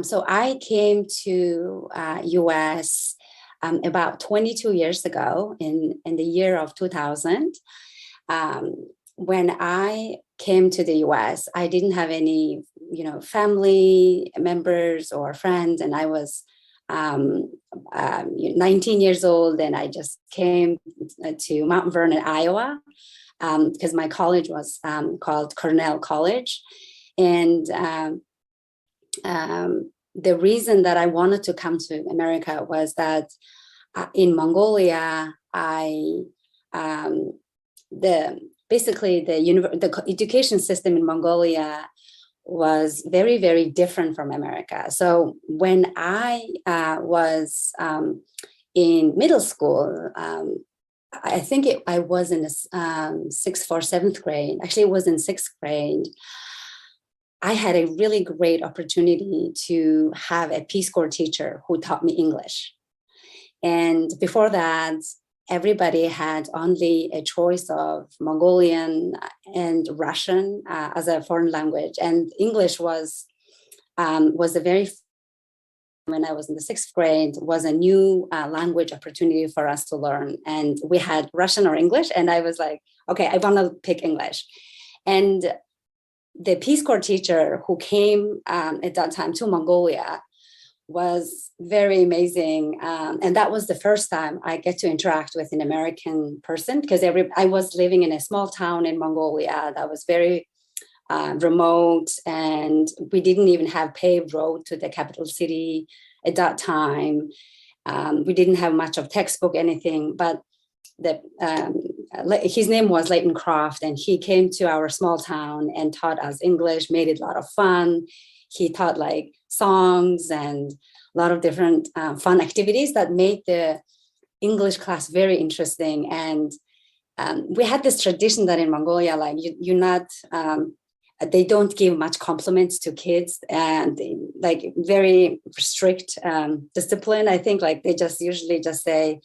So I came to US about 22 years ago in the year of 2000. When I came to the US, I didn't have any, family members or friends, and I was 19 years old, and I just came to Mount Vernon, Iowa, because my college was called Cornell College. And the reason that I wanted to come to America was that in Mongolia, the education system in Mongolia was very, very different from America. So when I was in middle school, I think I was in sixth or seventh grade. Actually, it was in sixth grade. I had a really great opportunity to have a Peace Corps teacher who taught me English. And before that, everybody had only a choice of Mongolian and Russian as a foreign language. And English was a very, when I was in the sixth grade, was a new language opportunity for us to learn. And we had Russian or English. And I was like, okay, I want to pick English. And the Peace Corps teacher who came at that time to Mongolia was very amazing. And that was the first time I get to interact with an American person, because I was living in a small town in Mongolia that was very remote, and we didn't even have paved road to the capital city at that time. We didn't have much of textbook, anything, but his name was Leighton Croft, and he came to our small town and taught us English, made it a lot of fun. He taught like songs and a lot of different fun activities that made the English class very interesting. And we had this tradition that in Mongolia, like they don't give much compliments to kids, and like very strict discipline. I think like they just usually just say,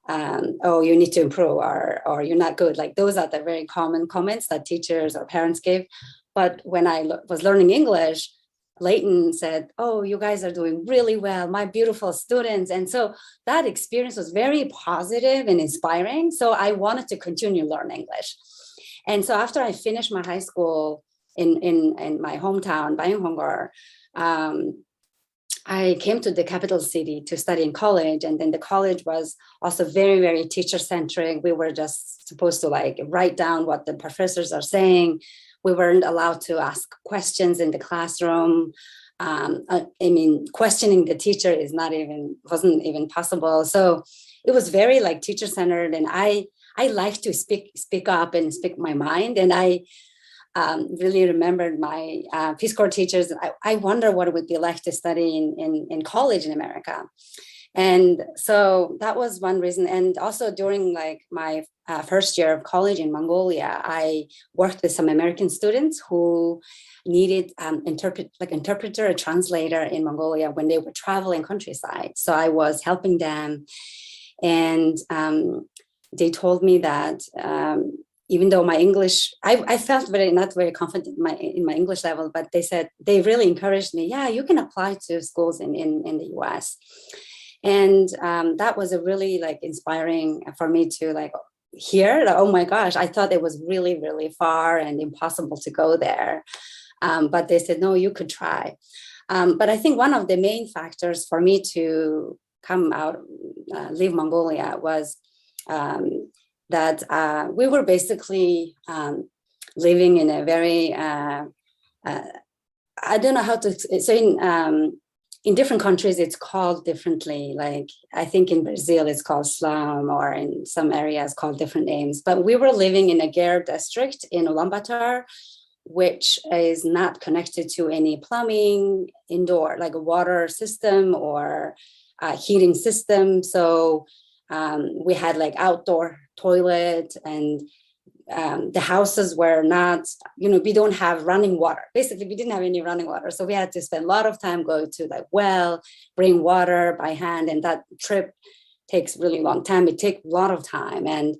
oh, you need to improve, or you're not good. Like those are the very common comments that teachers or parents give. But when I was learning English, Leighton said, oh, you guys are doing really well, my beautiful students. And so that experience was very positive and inspiring. So I wanted to continue learning English. And so after I finished my high school in my hometown, Bayonghongor, I came to the capital city to study in college. And then the college was also very, very teacher-centric. We were just supposed to like write down what the professors are saying. We weren't allowed to ask questions in the classroom. Questioning the teacher wasn't even possible. So it was very like teacher-centered. And I like to speak up and speak my mind. And I really remembered my Peace Corps teachers. I wonder what it would be like to study in college in America. And so that was one reason. And also during like my first year of college in Mongolia, I worked with some American students who needed interpreter or translator in Mongolia when they were traveling countryside. So I was helping them. And they told me that even though my English, I felt not very confident in my English level, but they said, they really encouraged me, yeah, you can apply to schools in the US. And that was a really like inspiring for me to like hear, like, oh my gosh, I thought it was really, really far and impossible to go there. But they said, no, you could try. But I think one of the main factors for me to come out, leave Mongolia was that we were basically living in a very, I don't know how to say, in different countries, it's called differently. Like I think in Brazil, it's called slum, or in some areas called different names. But we were living in a Ger district in Ulaanbaatar, which is not connected to any plumbing, indoor, like a water system or heating system. So we had like outdoor toilet, and the houses were not, we don't have running water. Basically, we didn't have any running water. So we had to spend a lot of time going to like well, bring water by hand. And that trip takes really long time. It takes a lot of time. And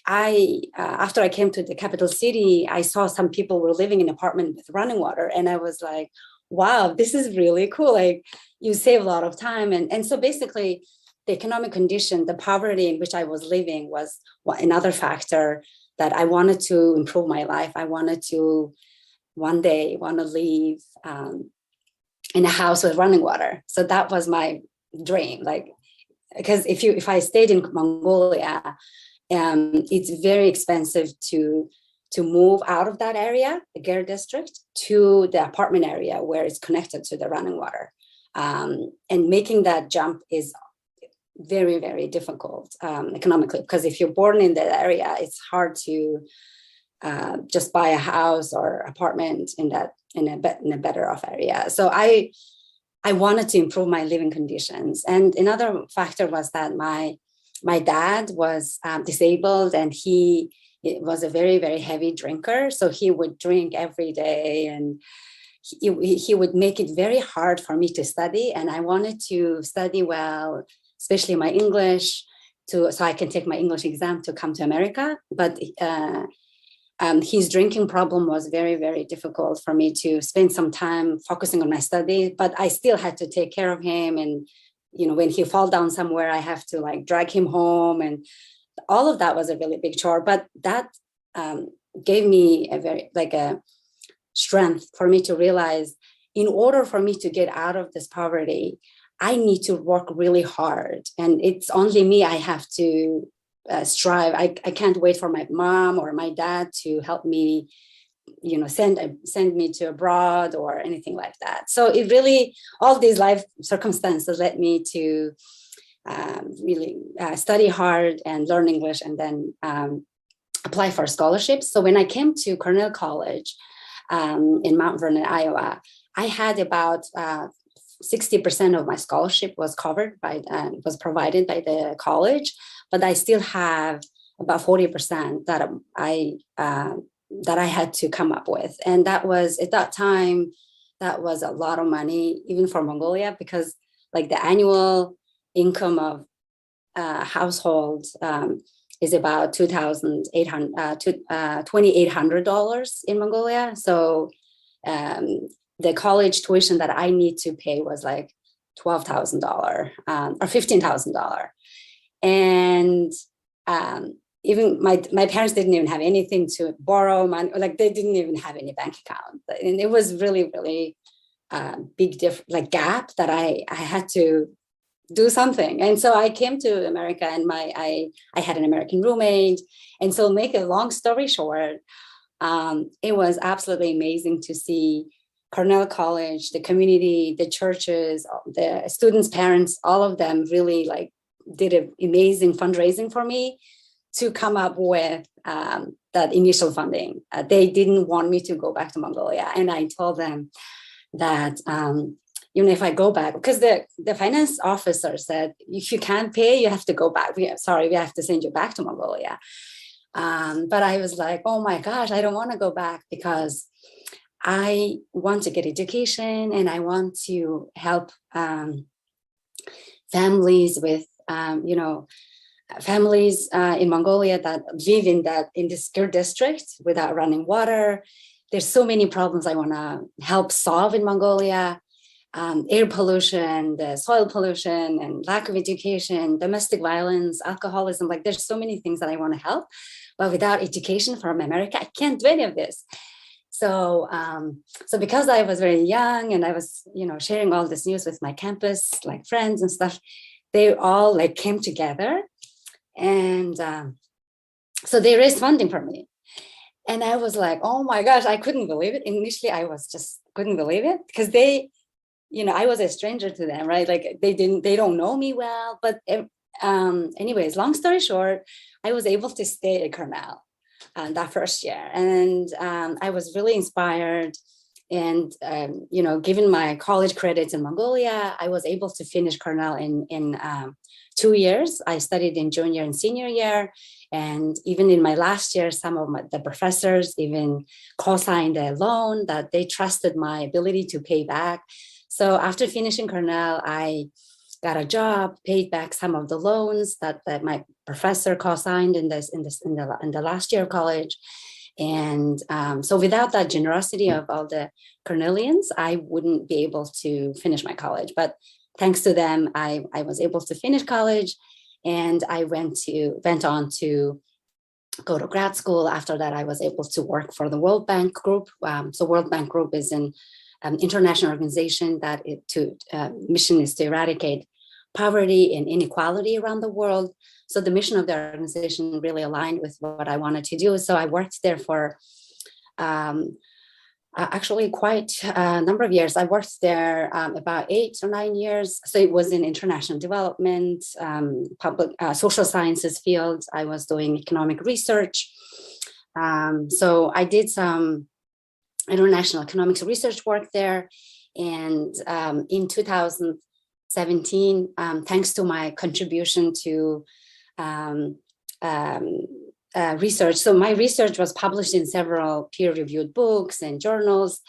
after I came to the capital city, I saw some people were living in an apartment with running water. And I was like, wow, this is really cool. Like you save a lot of time. And so basically the economic condition, the poverty in which I was living was another factor that I wanted to improve my life. I wanted to one day want to live in a house with running water. So that was my dream. Like, because if I stayed in Mongolia, it's very expensive to move out of that area, the Ger district, to the apartment area where it's connected to the running water. And making that jump is very, very difficult economically, because if you're born in that area, it's hard to just buy a house or apartment in a better off area. So I wanted to improve my living conditions. And another factor was that my dad was disabled, and he was a very, very heavy drinker. So he would drink every day, and he would make it very hard for me to study. And I wanted to study well, especially my English, so I can take my English exam to come to America. But his drinking problem was very, very difficult for me to spend some time focusing on my study, but I still had to take care of him. And, when he fall down somewhere, I have to like drag him home. And all of that was a really big chore, but that gave me a strength for me to realize, in order for me to get out of this poverty, I need to work really hard. And it's only me. I have to strive. I can't wait for my mom or my dad to help me, send me to abroad or anything like that. So it really, all these life circumstances led me to really study hard and learn English, and then apply for scholarships. So when I came to Cornell College in Mount Vernon, Iowa, I had about 60% of my scholarship was covered was provided by the college, but I still have about 40% that I had to come up with. And that was, at that time, that was a lot of money, even for Mongolia, because like the annual income of households is about $2,800 in Mongolia. So the college tuition that I need to pay was like $12,000 or $15,000. And even my parents didn't even have anything to borrow money, like they didn't even have any bank account. And it was really, really big gap that I had to do something. And so I came to America, and I had an American roommate. And so make a long story short, it was absolutely amazing to see Cornell College, the community, the churches, the students' parents, all of them really did an amazing fundraising for me to come up with that initial funding. They didn't want me to go back to Mongolia. And I told them that even if I go back, because the finance officer said, if you can't pay, you have to go back. We have to send you back to Mongolia. But I was like, oh my gosh, I don't want to go back, because I want to get education, and I want to help families with, families in Mongolia that live in this Ger district without running water. There's so many problems I want to help solve in Mongolia. Air pollution, the soil pollution, and lack of education, domestic violence, alcoholism. There's so many things that I want to help, but without education from America, I can't do any of this. So, so because I was very young, and I was, sharing all this news with my campus, friends and stuff, they all came together, and so they raised funding for me. And I was like, oh my gosh, I couldn't believe it. Initially, I was just couldn't believe it, because they, I was a stranger to them, right? They don't know me well. But anyways, long story short, I was able to stay at Cornell that first year. And I was really inspired. And, given my college credits in Mongolia, I was able to finish Cornell in 2 years. I studied in junior and senior year. And even in my last year, some of the professors even co-signed a loan that they trusted my ability to pay back. So after finishing Cornell, I got a job, paid back some of the loans that my professor co-signed in the last year of college. And so without that generosity of all the Cornellians, I wouldn't be able to finish my college. But thanks to them, I was able to finish college, and I went on to go to grad school. After that, I was able to work for the World Bank Group. So World Bank Group is an international organization that mission is to eradicate poverty and inequality around the world. So the mission of the organization really aligned with what I wanted to do. So I worked there for actually quite a number of years. I worked there about 8 or 9 years. So it was in international development, public social sciences fields. I was doing economic research. So I did some international economics research work there. And in 2017, thanks to my contribution to research. So my research was published in several peer-reviewed books and journals,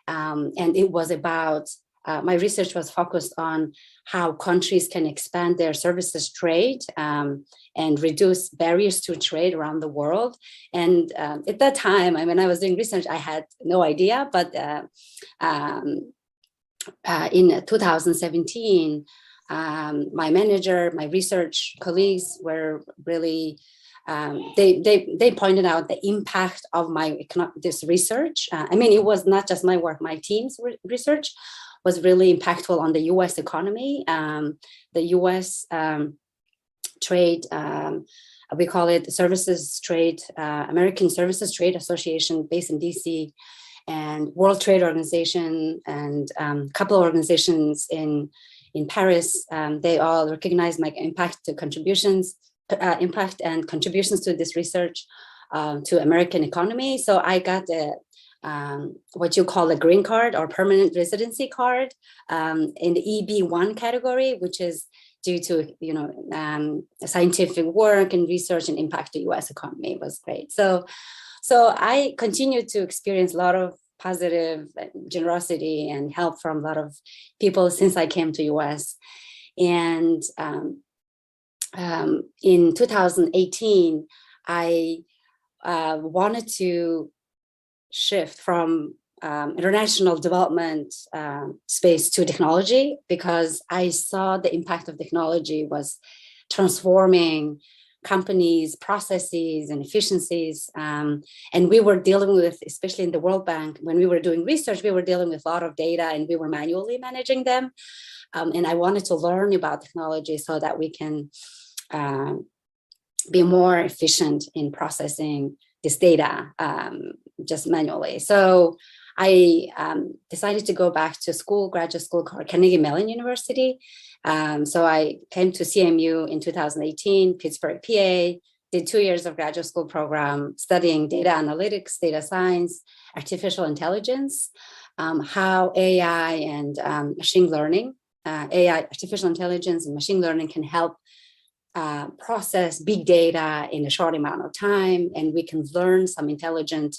and it was about, my research was focused on how countries can expand their services trade and reduce barriers to trade around the world. And at that time, when I was doing research, I had no idea, but in 2017, my manager, my research colleagues were really they pointed out the impact of this research. It was not just my work, my team's research was really impactful on the US economy. The US trade, we call it Services Trade, American Services Trade Association based in DC, and World Trade Organization, and a couple of organizations in Paris. They all recognize my impact and contributions to this research to American economy. So I got what you call a green card or permanent residency card in the EB1 category, which is due to scientific work and research and impact the U.S. economy. It was great. So I continued to experience a lot of positive generosity and help from a lot of people since I came to U.S. And in 2018, I wanted to shift from international development space to technology, because I saw the impact of technology was transforming companies, processes, and efficiencies. And we were dealing with, especially in the World Bank, when we were doing research, we were dealing with a lot of data and we were manually managing them. And I wanted to learn about technology so that we can be more efficient in processing this data just manually. So I decided to go back to school, graduate school called Carnegie Mellon University. So I came to CMU in 2018, Pittsburgh, PA, did 2 years of graduate school program studying data analytics, data science, artificial intelligence, how AI and machine learning, artificial intelligence and machine learning can help process big data in a short amount of time, and we can learn some intelligent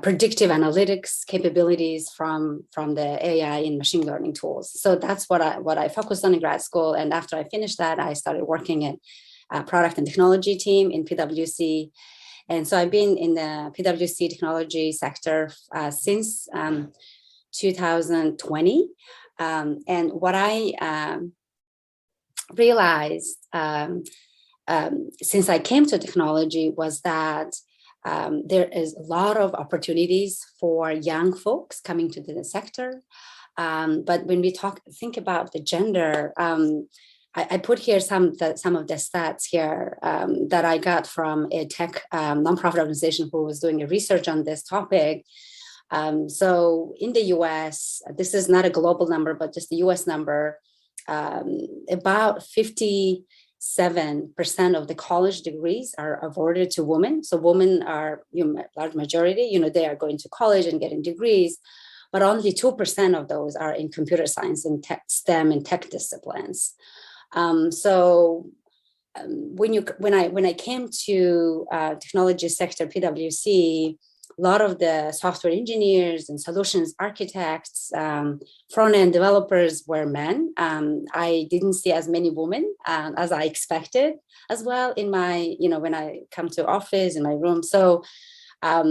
predictive analytics capabilities from the AI and machine learning tools. So that's what I focused on in grad school. And after I finished that, I started working at product and technology team in PwC. And so I've been in the PwC technology sector since 2020. And what I realized since I came to technology was that there is a lot of opportunities for young folks coming to the sector. But when we think about the gender, I put here some of the stats here that I got from a tech nonprofit organization who was doing a research on this topic. So in the US, this is not a global number, but just the US number, about 57% of the college degrees are awarded to women. So women are, large majority, they are going to college and getting degrees, but only 2% of those are in computer science and tech, STEM and tech disciplines. When I came to technology sector, PwC, lot of the software engineers and solutions architects, front-end developers were men. I didn't see as many women as I expected as well in my, when I come to office in my room. So I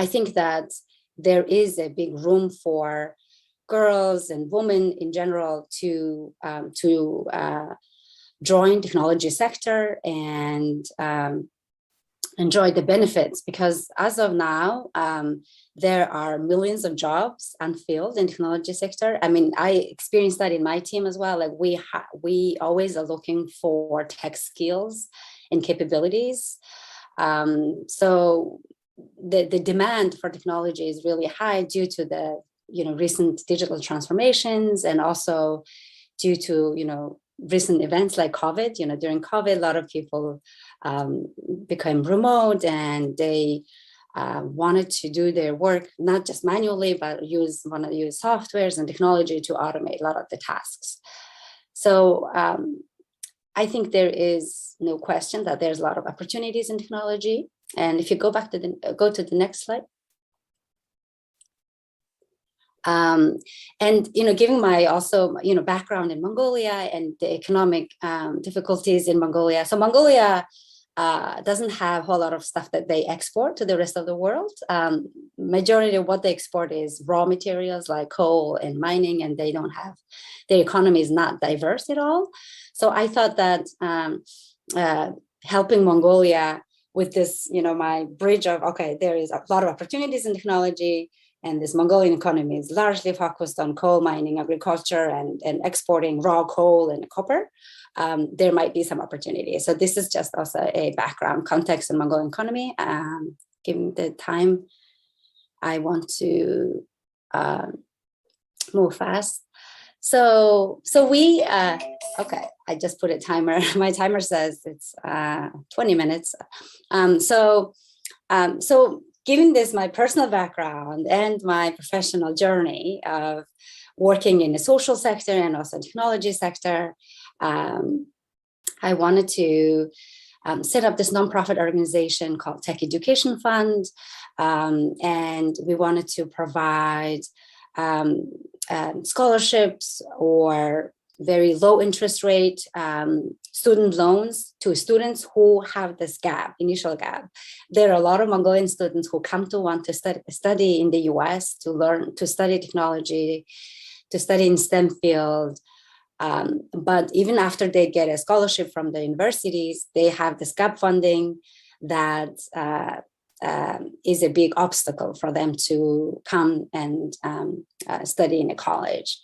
think that there is a big room for girls and women in general to join technology sector and enjoy the benefits, because as of now, there are millions of jobs unfilled in technology sector. I mean, I experienced that in my team as well. Like we always are looking for tech skills and capabilities. So the demand for technology is really high due to the recent digital transformations, and also due to recent events like COVID. During COVID, a lot of people became remote, and they wanted to do their work not just manually, but want to use softwares and technology to automate a lot of the tasks. So I think there is no question that there's a lot of opportunities in technology. And if you go back to the next slide. And given my also background in Mongolia and the economic difficulties in Mongolia, so Mongolia doesn't have a whole lot of stuff that they export to the rest of the world. Majority of what they export is raw materials like coal and mining, and their economy is not diverse at all. So I thought that helping Mongolia with this, my bridge of, okay, there is a lot of opportunities in technology, and this Mongolian economy is largely focused on coal mining, agriculture, and exporting raw coal and copper. There might be some opportunities. So this is just also a background context in Mongolian economy. Given the time, I want to move fast. So we, okay, I just put a timer. My timer says it's 20 minutes. So given this, my personal background and my professional journey of working in the social sector and also technology sector, I wanted to set up this nonprofit organization called Tech Education Fund. And we wanted to provide scholarships or very low interest rate student loans to students who have this initial gap. There are a lot of Mongolian students who come to want to study in the US, to study technology, to study in STEM field. But even after they get a scholarship from the universities, they have this gap funding that is a big obstacle for them to come and study in a college.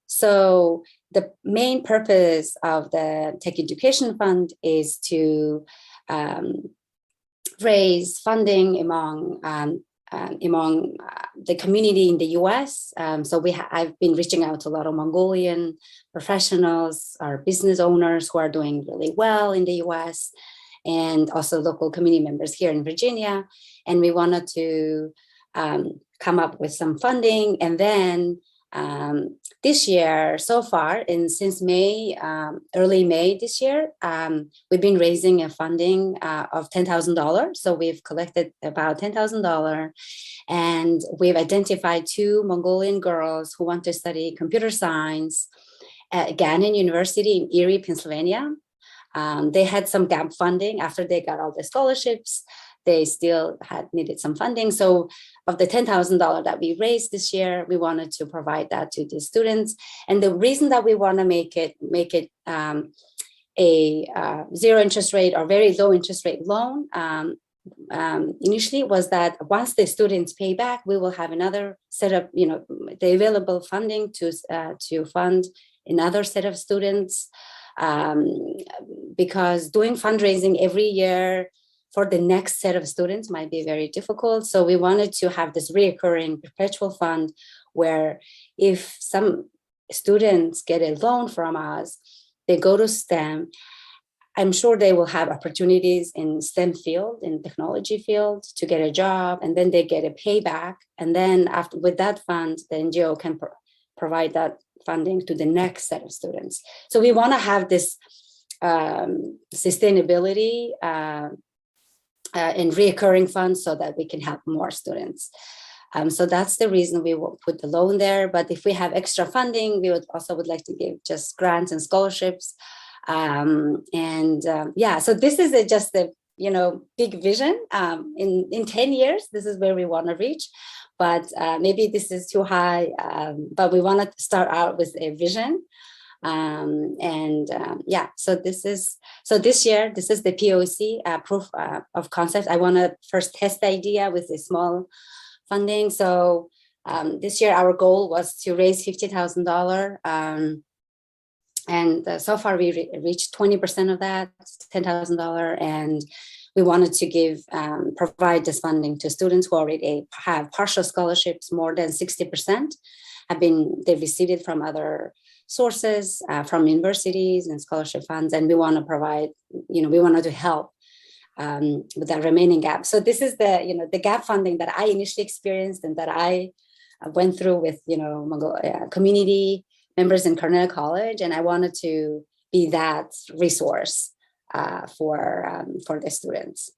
So the main purpose of the Tech Education Fund is to raise funding among the community in the US. So I've been reaching out to a lot of Mongolian professionals or business owners who are doing really well in the US, and also local community members here in Virginia. And we wanted to come up with some funding. And then this year, so far, since May, early May this year, we've been raising a funding of $10,000. So we've collected about $10,000, and we've identified 2 Mongolian girls who want to study computer science at Gannon University in Erie, Pennsylvania. They had some gap funding after they got all the scholarships. They still had needed some funding. So of the $10,000 that we raised this year, we wanted to provide that to the students. And the reason that we want to make it a zero interest rate or very low interest rate loan initially was that once the students pay back, we will have another set of, the available funding to fund another set of students. Because doing fundraising every year for the next set of students might be very difficult. So we wanted to have this reoccurring perpetual fund where if some students get a loan from us, they go to STEM, I'm sure they will have opportunities in STEM field, in technology field, to get a job, and then they get a payback. And then with that fund, the NGO can provide that funding to the next set of students. So we want to have this sustainability in reoccurring funds so that we can help more students. So that's the reason we will put the loan there. But if we have extra funding, we would like to give just grants and scholarships. So this is just a big vision. In 10 years, this is where we want to reach. But maybe this is too high. But we want to start out with a vision. So this year, this is the POC, proof of concept. I want to first test the idea with a small funding. So this year, our goal was to raise $50,000. And so far, we reached 20% of that, $10,000. And we wanted to provide this funding to students who already have partial scholarships. More than 60% they've received it from other sources, from universities and scholarship funds. And we want to provide, we wanted to help with that remaining gap. So this is the gap funding that I initially experienced and that I went through with, Mongolia community members in Cornell College. And I wanted to be that resource for the students.